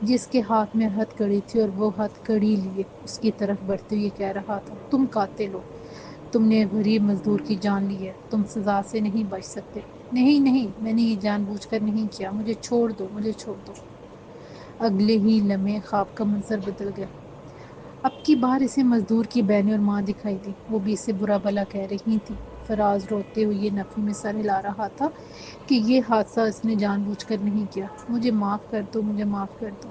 جس کے ہاتھ میں ہتھ کڑی تھی اور وہ ہتھ کڑی لیے اس کی طرف بڑھتے ہوئے کہہ رہا تھا، تم قاتل ہو، تم نے ایک غریب مزدور کی جان لی ہے، تم سزا سے نہیں بچ سکتے۔ نہیں نہیں، میں نے یہ جان بوجھ کر نہیں کیا، مجھے چھوڑ دو، مجھے چھوڑ دو۔ اگلے ہی لمحے خواب کا منظر بدل گیا۔ اب کی بار اسے مزدور کی بہنیں اور ماں دکھائی دی، وہ بھی اسے برا بھلا کہہ رہی تھی۔ فراز روتے ہوئے یہ نفی میں سر ہلا رہا تھا کہ یہ حادثہ اس نے جان بوجھ کر نہیں کیا، مجھے معاف کر دو، مجھے معاف کر دو۔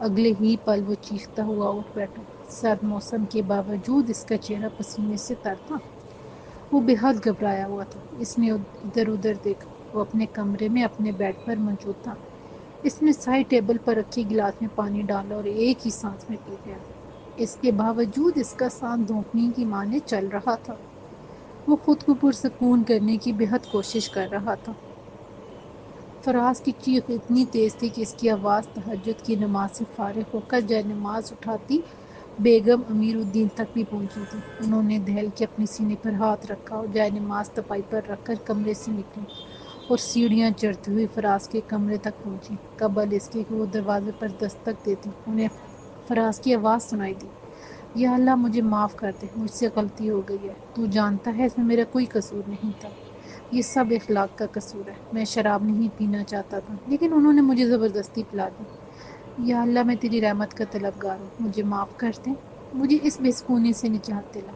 اگلے ہی پل وہ چیختا ہوا اٹھ بیٹھا۔ سرد موسم کے باوجود اس کا چہرہ پسینے سے تر تھا۔ وہ بے حد گھبرایا ہوا تھا۔ اس نے ادھر ادھر دیکھا، وہ اپنے کمرے میں اپنے بیڈ پر موجود تھا۔ اس نے سائڈ ٹیبل پر رکھے گلاس میں پانی ڈالا اور ایک ہی سانس میں پی گیا۔ اس کے باوجود اس کا سانس دھونکنے کی مانے چل رہا تھا۔ وہ خود کو پرسکون کرنے کی بے حد کوشش کر رہا تھا۔ فراز کی چیخ اتنی تیز تھی کہ اس کی آواز تہجد کی نماز سے فارغ ہو کر جائے نماز اٹھاتی بیگم امیر الدین تک بھی پہنچی تھی۔ انہوں نے دہل کے اپنے سینے پر ہاتھ رکھا اور جائے نماز تپائی پر رکھ کر کمرے سے نکلی اور سیڑھیاں چڑھتی ہوئی فراز کے کمرے تک پہنچی، قبل اس کے کہ وہ دروازے پر دستک دیتی۔ انہیں فراز کی آواز سنائی دی، یا اللہ مجھے معاف کر دے، مجھ سے غلطی ہو گئی ہے، تو جانتا ہے اس میں میرا کوئی قصور نہیں تھا، یہ سب اخلاق کا قصور ہے، میں شراب نہیں پینا چاہتا تھا لیکن انہوں نے مجھے زبردستی پلا دی، یا اللہ میں تیری رحمت کا طلبگار ہوں، مجھے معاف کر دے، مجھے اس بے سکونی سے نجات دلا،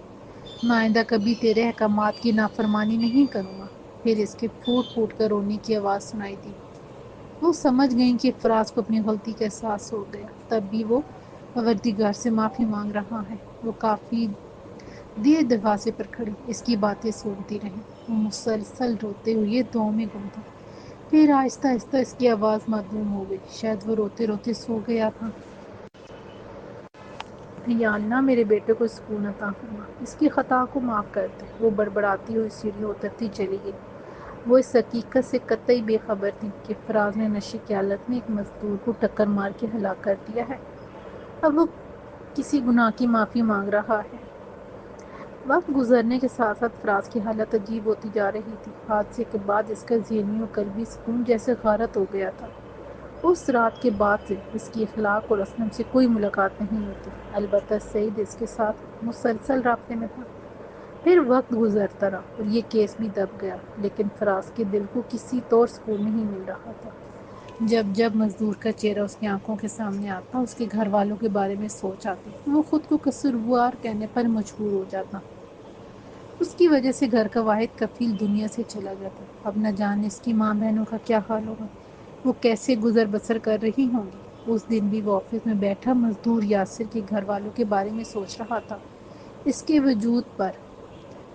میں آئندہ کبھی تیرے احکامات کی نافرمانی نہیں کروں گا۔ پھر اس کے پھوٹ پھوٹ کر رونے کی آواز سنائی دی۔ وہ سمجھ گئیں کہ فراز کو اپنی غلطی کا احساس ہو گیا، تب بھی وہ پروردگار سے معافی مانگ رہا ہے۔ وہ کافی دیر دروازے پر کھڑی اس کی باتیں سنتی رہی۔ وہ مسلسل روتے ہوئے دعاؤں میں گم تھا۔ پھر آہستہ آہستہ اس کی آواز معدوم ہو گئی، شاید وہ روتے روتے سو گیا تھا۔ یا اللہ میرے بیٹے کو سکون عطا فرما، اس کی خطا کو معاف کر دے۔ وہ بڑبڑاتی ہوئی سیڑھیوں اترتی چلی گئی۔ وہ اس حقیقت سے قطعی بے خبر تھی کہ فراز نے نشے کی حالت میں ایک مزدور کو ٹکر مار کے ہلاک کر دیا ہے۔ اب وہ کسی گناہ کی معافی مانگ رہا ہے۔ وقت گزرنے کے ساتھ ساتھ فراز کی حالت عجیب ہوتی جا رہی تھی۔ حادثے کے بعد اس کا ذہنی و قلبی سکون جیسے غارت ہو گیا تھا۔ اس رات کے بعد سے اس کی اخلاق اور اسلم سے کوئی ملاقات نہیں ہوتی، البتہ سعید اس کے ساتھ مسلسل رابطے میں تھا۔ پھر وقت گزرتا رہا اور یہ کیس بھی دب گیا، لیکن فراز کے دل کو کسی طور سکون نہیں مل رہا تھا۔ جب جب مزدور کا چہرہ اس کی آنکھوں کے سامنے آتا، اس کے گھر والوں کے بارے میں سوچ آتی، وہ خود کو قصوروار کہنے پر مجبور ہو جاتا۔ اس کی وجہ سے گھر کا واحد کفیل دنیا سے چلا جاتا۔ اب نہ جانے اس کی ماں بہنوں کا کیا حال ہوگا، وہ کیسے گزر بسر کر رہی ہوں گی۔ اس دن بھی وہ آفس میں بیٹھا مزدور یاسر کے گھر والوں کے بارے میں سوچ رہا تھا۔ اس کے وجود پر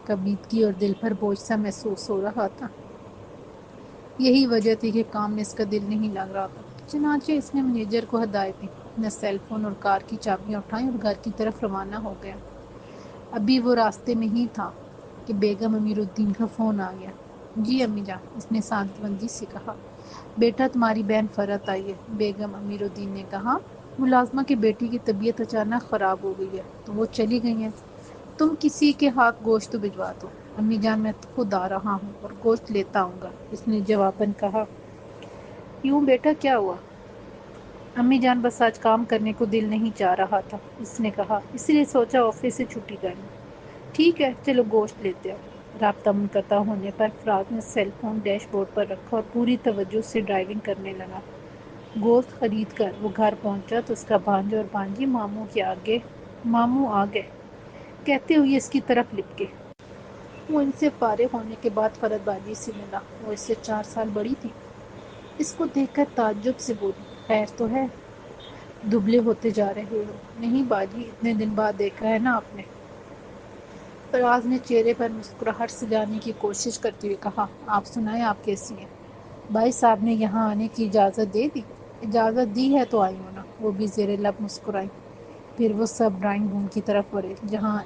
کبیدگی اور دل پر بوجھ سا محسوس ہو رہا تھا۔ یہی وجہ تھی کہ کام میں اس کا دل نہیں لگ رہا تھا۔ چنانچہ اس نے مینیجر کو ہدایت دی، اپنا سیل فون اور کار کی چابیاں اٹھائیں اور گھر کی طرف روانہ ہو گیا۔ ابھی وہ راستے میں ہی تھا کہ بیگم امیر الدین کا فون آ گیا۔ جی امی جان، اس نے سادگی سے کہا۔ بیٹا تمہاری بہن فرحت آئی ہے، بیگم امیر الدین نے کہا۔ ملازمہ کی بیٹی کی طبیعت اچانک خراب ہو گئی ہے تو وہ چلی گئی ہیں، تم کسی کے ہاتھ گوشت بھجوا دو۔ امی جان میں خود آ رہا ہوں اور گوشت لیتا آؤں گا، اس نے جواباً کہا۔ کیوں بیٹا، کیا ہوا؟ امی جان بس آج کام کرنے کو دل نہیں چاہ رہا تھا، اس نے کہا، اس لیے سوچا آفس سے چھٹی کر لوں۔ ٹھیک ہے چلو گوشت لیتے ہیں۔ رابطہ منقطع ہونے پر فراز نے سیل فون ڈیش بورڈ پر رکھا اور پوری توجہ سے ڈرائیونگ کرنے لگا۔ گوشت خرید کر وہ گھر پہنچا تو اس کا بھانجا اور بھانجی ماموں آ گئے کہتے ہوئے اس کی طرف لپکے۔ وہ ان سے فارغ ہونے کے بعد فرحت باجی سے ملا۔ وہ اس سے 4 سال بڑی تھی۔ اس کو دیکھ کر تعجب سے بولی، خیر تو ہے؟ دبلے ہوتے جا رہے ہو۔ نہیں باجی، اتنے دن بعد دیکھا ہے نا آپ نے۔ فراز نے چہرے پر مسکراہٹ سجانے کی کوشش کرتے ہوئے کہا، آپ سنائیں، آپ کیسی ہیں؟ بھائی صاحب نے یہاں آنے کی اجازت دے دی؟ اجازت دی ہے تو آئی ہوں نا، وہ بھی زیر لب مسکرائی۔ پھر وہ سب ڈرائنگ روم کی طرف بڑھے جہاں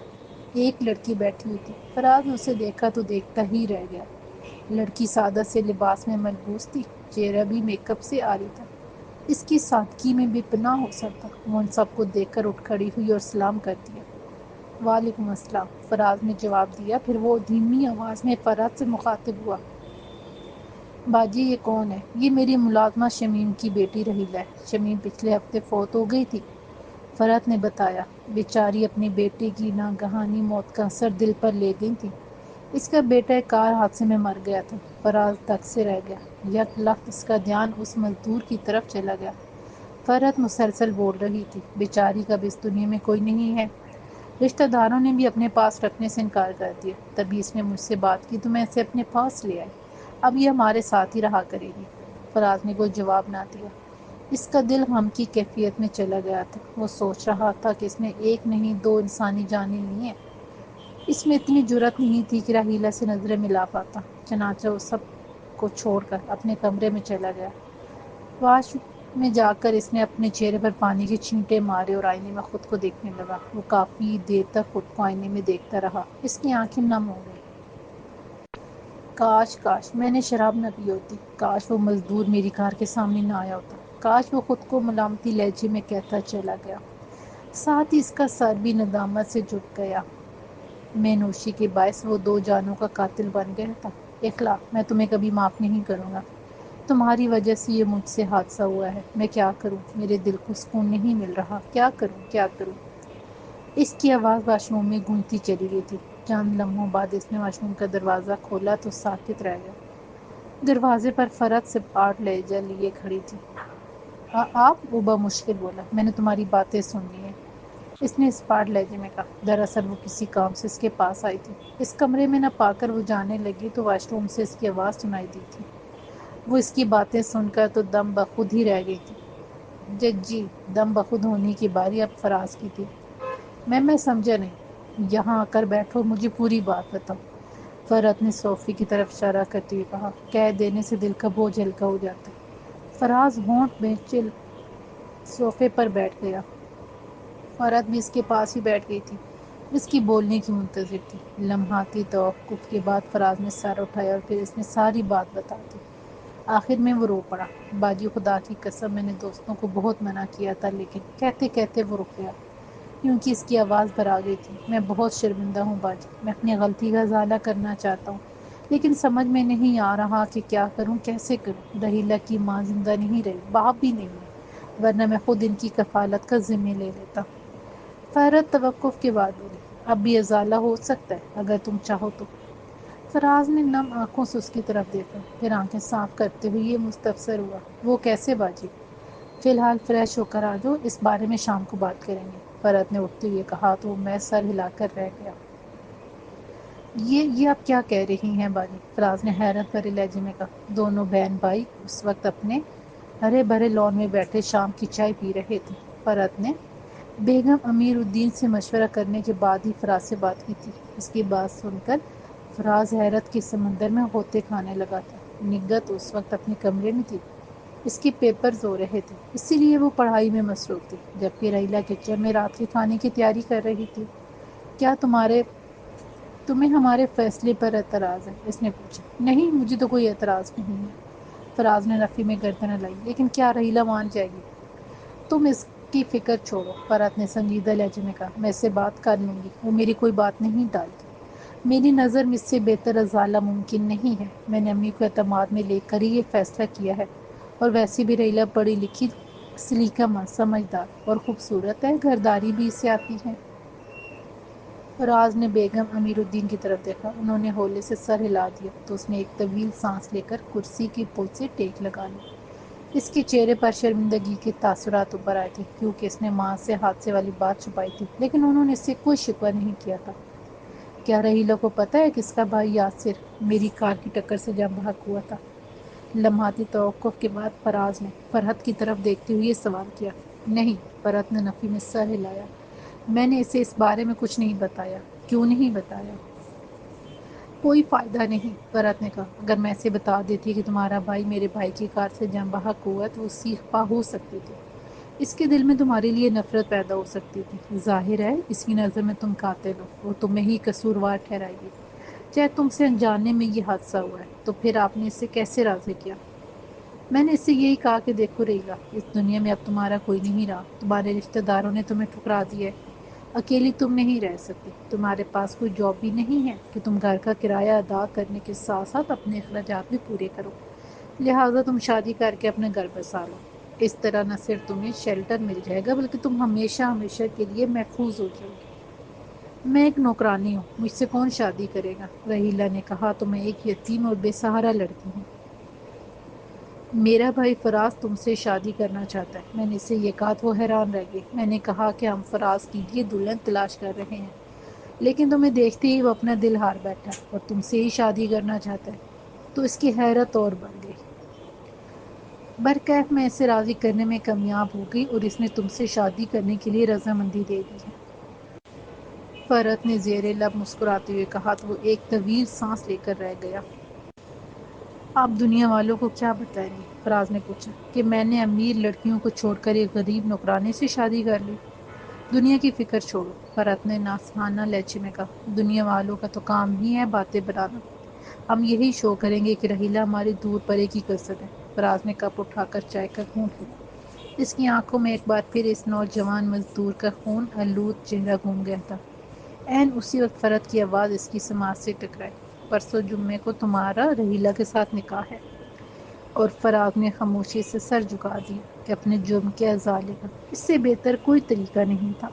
ایک لڑکی بیٹھی ہوئی تھی۔ فراز نے اسے دیکھا تو دیکھتا ہی رہ گیا۔ لڑکی سادہ سے لباس میں ملبوس تھی، چہرہ بھی میک اپ سے عاری تھا۔ اس کی سادگی میں بے پناہ حسن تھا۔ وہ ان سب کو دیکھ کر اٹھ کھڑی ہوئی اور سلام کر دیا۔ وعلیکم السلام، فراز نے جواب دیا۔ پھر وہ دھیمی آواز میں فرحت سے مخاطب ہوا، باجی یہ کون ہے؟ یہ میری ملازمہ شمیم کی بیٹی رحیلہ ہے، شمیم پچھلے ہفتے فوت ہو گئی تھی، فرحت نے بتایا۔ بیچاری اپنی بیٹی کی ناگہانی موت کا اثر دل پر لے گئی تھی۔ اس کا بیٹا ایک کار حادثے میں مر گیا تھا۔ فراز دک سے رہ گیا۔ یک لخت اس کا دھیان اس مزدور کی طرف چلا گیا۔ فرحت مسلسل بول رہی تھی، بیچاری کا بھی اس دنیا میں کوئی نہیں ہے، رشتہ داروں نے بھی اپنے پاس رکھنے سے انکار کر دیا، تبھی اس نے مجھ سے بات کی تو میں اسے اپنے پاس لے آئی، اب یہ ہمارے ساتھ ہی رہا کرے گی۔ فراز نے کوئی جواب نہ دیا۔ اس کا دل غم کی کیفیت میں چلا گیا تھا۔ وہ سوچ رہا تھا کہ اس نے ایک نہیں 2 انسانی جانیں لی ہیں، اس میں اتنی جرأت نہیں تھی کہ راحیلہ سے نظریں ملا پاتا۔ چنانچہ وہ سب کو چھوڑ کر اپنے کمرے میں چلا گیا۔ واش میں جا کر اس نے اپنے چہرے پر پانی کے چھینٹے مارے اور آئینے میں خود کو دیکھنے لگا۔ وہ کافی دیر تک خود کو آئینے میں دیکھتا رہا۔ اس کی آنکھیں نم ہو گئیں۔ کاش میں نے شراب نہ پی ہوتی، کاش وہ مزدور میری کار کے سامنے نہ آیا ہوتا، کاش وہ خود کو ملامتی لہجے میں کہتا چلا گیا۔ ساتھ ہی اس کا سر بھی ندامت سے جھک گیا۔ میں نوشی کے باعث وہ 2 جانوں کا قاتل بن گیا تھا۔ اخلا، میں تمہیں کبھی معاف نہیں کروں گا۔ تمہاری وجہ سے یہ مجھ سے حادثہ ہوا ہے، میں کیا کروں، میرے دل کو سکون نہیں مل رہا، کیا کروں۔ اس کی آواز واش روم میں گونجتی چلی گئی تھی۔ چند لمحوں بعد اس نے واش روم کا دروازہ کھولا تو ساکت رہ گیا۔ دروازے پر فرحت سپاٹ لہجہ لیے کھڑی تھی۔ آپ؟ وہ بمشکل بولا، میں نے تمہاری باتیں سن لی ہیں، اس نے اسپاٹ لہجے میں کہا۔ دراصل وہ کسی کام سے اس کے پاس آئی تھی، اس کمرے میں نہ پا کر وہ جانے لگی تو واش روم سے اس کی آواز سنائی دی تھی۔ وہ اس کی باتیں سن کر تو دم بخود ہی رہ گئی تھی۔ جی، دم بخود ہونے کی باری اب فراز کی تھی۔ میں سمجھا نہیں، یہاں آ کر بیٹھو، مجھے پوری بات بتاؤ۔ فرحت نے صوفی کی طرف اشارہ کرتے ہوئے کہا، کہہ دینے سے دل کا بوجھ ہلکا ہو جاتا ہے۔ فراز ہونٹ میں چل صوفے پر بیٹھ گیا۔ فرحت بھی اس کے پاس ہی بیٹھ گئی تھی، اس کی بولنے کی منتظر تھی۔ لمحاتی توقف کے بعد فراز نے سر اٹھایا اور پھر اس نے ساری بات بتا دی۔ آخر میں وہ رو پڑا۔ باجی خدا کی قسم، میں نے دوستوں کو بہت منع کیا تھا، لیکن کہتے کہتے وہ رک گیا کیونکہ اس کی آواز بھر آ گئی تھی۔ میں بہت شرمندہ ہوں باجی، میں اپنی غلطی کا ازالہ کرنا چاہتا ہوں، لیکن سمجھ میں نہیں آ رہا کہ کیا کروں، کیسے کروں۔ رحیلہ کی ماں زندہ نہیں رہی، باپ بھی نہیں ہے، ورنہ میں خود ان کی کفالت کا ذمہ لے لیتا۔ فرحت توقف کے بعد بولی، اب بھی ازالہ ہو سکتا ہے اگر تم چاہو تو۔ فراز نے نم آنکھوں سے اس کی طرف دیکھا، پھر آنکھیں صاف کرتے ہوئے یہ مستفسر ہوا، وہ کیسے باجی؟ فی الحال فریش ہو کر آ جاؤ، اس بارے میں شام کو بات کریں گے۔ فرحت نے اٹھتے ہوئے کہا تو میں سر ہلا کر رہ گیا۔ یہ آپ کیا کہہ رہی ہیں باجی؟ فراز نے حیرت بھرے لہجے میں کہا۔ دونوں بہن بھائی اس وقت اپنے ہرے بھرے لان میں بیٹھے شام کی چائے پی رہے تھے۔ فرحت نے بیگم امیر الدین سے مشورہ کرنے کے بعد ہی فراز سے بات کی تھی۔ اس کی بات سن کر فراز حیرت کے سمندر میں غوطے کھانے لگا تھا۔ نگہت اس وقت اپنے کمرے میں تھی، اس کے پیپرز ہو رہے تھے، اسی لیے وہ پڑھائی میں مصروف تھی، جبکہ رحیلہ کچن میں رات کے کھانے کی تیاری کر رہی تھی۔ کیا تمہیں ہمارے فیصلے پر اعتراض ہے؟ اس نے پوچھا۔ نہیں، مجھے تو کوئی اعتراض نہیں ہے، فراز نے نفی میں گردن ہلائی، لیکن کیا رحیلہ مان جائے گی؟ تم اس کی فکر چھوڑو، فرحت نے سنجیدہ لہجے میں کہا، میں اس سے بات کر لوں گی، وہ میری کوئی بات نہیں ٹالتی۔ میری نظر میں اس سے بہتر ازالہ ممکن نہیں ہے۔ میں نے امی کو اعتماد میں لے کر ہی یہ فیصلہ کیا ہے، اور ویسے بھی رحیلہ پڑھی لکھی، سلیقہ مند، سمجھدار اور خوبصورت ہے، گھرداری بھی اسے آتی ہے۔ فراز نے بیگم امیر الدین کی طرف دیکھا، انہوں نے ہولے سے سر ہلا دیا تو اس نے ایک طویل سانس لے کر کرسی کی پل سے ٹیک لگا لی۔ اس کے چہرے پر شرمندگی کے تاثرات ابھر آئے تھے، کیونکہ اس نے ماں سے حادثے والی بات چھپائی تھی، لیکن انہوں نے اس سے کوئی شکوہ نہیں کیا تھا۔ کیا رحیلہ کو پتہ ہے کہ اس کا بھائی یاسر میری کار کی ٹکر سے جاں بحق ہوا تھا؟ لمحاتی توقف کے بعد فراز نے فرحت کی طرف دیکھتے ہوئے یہ سوال کیا۔ نہیں، فرحت نے نفی میں سر ہلایا، میں نے اسے اس بارے میں کچھ نہیں بتایا۔ کیوں نہیں بتایا؟ کوئی فائدہ نہیں، فرحت نے کہا، اگر میں اسے بتا دیتی کہ تمہارا بھائی میرے بھائی کی کار سے جاں بحق ہوا تو وہ سیخ پا ہو سکتی تھی، اس کے دل میں تمہارے لیے نفرت پیدا ہو سکتی تھی۔ ظاہر ہے اس کی نظر میں تم قاتل ہو، وہ تمہیں ہی قصوروار ٹھہرائے گی، چاہے تم سے انجانے میں یہ حادثہ ہوا ہے۔ تو پھر آپ نے اسے کیسے راضی کیا؟ میں نے اس سے یہی کہا کہ دیکھو رحیلہ، اس دنیا میں اب تمہارا کوئی نہیں رہا، تمہارے رشتہ داروں نے تمہیں ٹھکرا دیا ہے، اکیلی تم نہیں رہ سکتی، تمہارے پاس کوئی جاب بھی نہیں ہے کہ تم گھر کا کرایہ ادا کرنے کے ساتھ ساتھ اپنے اخراجات بھی پورے کرو، لہٰذا تم شادی کر کے اپنا گھر بسا لو۔ اس طرح نہ صرف تمہیں شیلٹر مل جائے گا بلکہ تم ہمیشہ ہمیشہ کے لیے محفوظ ہو جاؤ گی۔ میں ایک نوکرانی ہوں، مجھ سے کون شادی کرے گا؟ رحیلہ نے کہا، تو میں ایک یتیم اور بے سہارا لڑکی ہوں۔ میرا بھائی فراز تم سے شادی کرنا چاہتا ہے۔ میں نے اسے یہ کہا تو وہ حیران رہ گئی۔ میں نے کہا کہ ہم فراز کے لیے دلہن تلاش کر رہے ہیں، لیکن تمہیں دیکھتے ہی وہ اپنا دل ہار بیٹھا اور تم سے ہی شادی کرنا چاہتا ہے، تو اس کی حیرت اور بڑھ گئی۔ برکیف میں اسے راضی کرنے میں کامیاب ہو گئی اور اس نے تم سے شادی کرنے کے لیے رضامندی دے دی ہے۔ فرحت نے زیر لب مسکراتے ہوئے کہا تو وہ ایک طویل سانس لے کر رہ گیا۔ آپ دنیا والوں کو کیا بتائیں گے؟ فراز نے پوچھا، کہ میں نے امیر لڑکیوں کو چھوڑ کر ایک غریب نوکرانے سے شادی کر لی؟ دنیا کی فکر چھوڑو، فرحت نے ناصحانہ لہجے میں کہا، دنیا والوں کا تو کام ہی ہے باتیں بنانا، ہم یہی شو کریں گے کہ رحیلہ ہماری دور پرے کی قصد ہے۔ فراز نے کپ اٹھا کر چائے کا گھونٹ لیا، اس کی آنکھوں میں ایک بار پھر اس نوجوان مزدور کا خون آلود چہرہ گھوم گیا تھا۔ عین اسی وقت فرحت کی آواز اس کی سماعت سے ٹکرائی، پرسوں جمعے کو تمہارا رحیلہ کے ساتھ نکاح ہے۔ اور فراز نے خاموشی سے سر جھکا دیا کہ اپنے جرم کے ازالے کا اس سے بہتر کوئی طریقہ نہیں تھا۔